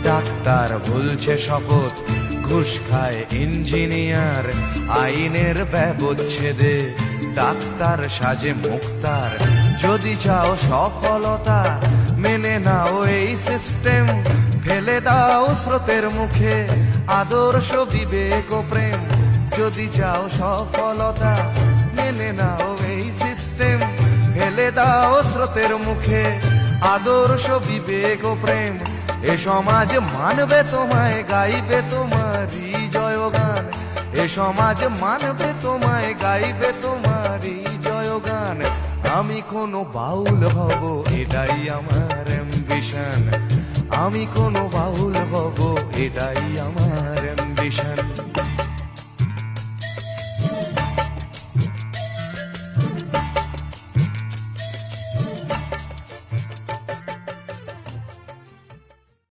Doctor ভুলছে শপথ, ঘুষ খায় ইঞ্জিনিয়ার, আইনের ব্যবচ্ছেদে ডাক্তার সাজে মুক্তার। যদি চাও সফলতা মেনে নাও এই সিস্টেম, ফেলে দাও স্রোতের মুখে আদর্শ বিবেক ও প্রেম। যদি চাও সফলতা মেনে নাও এই সিস্টেম, ফেলে দাও স্রোতের মুখে আদর্শ বিবেক ও প্রেম। এ সমাজ মানবে তোমায়, গাইবে তোমারই জয়গান। এ সমাজ মানবে তোমায়, গাইবে তোমারই জয়গান। আমি কোনো বাউল হব, এটাই আমার অ্যাম্বিশন। আমি কোনো বাউল হব, এটাই আমার অ্যাম্বিশন।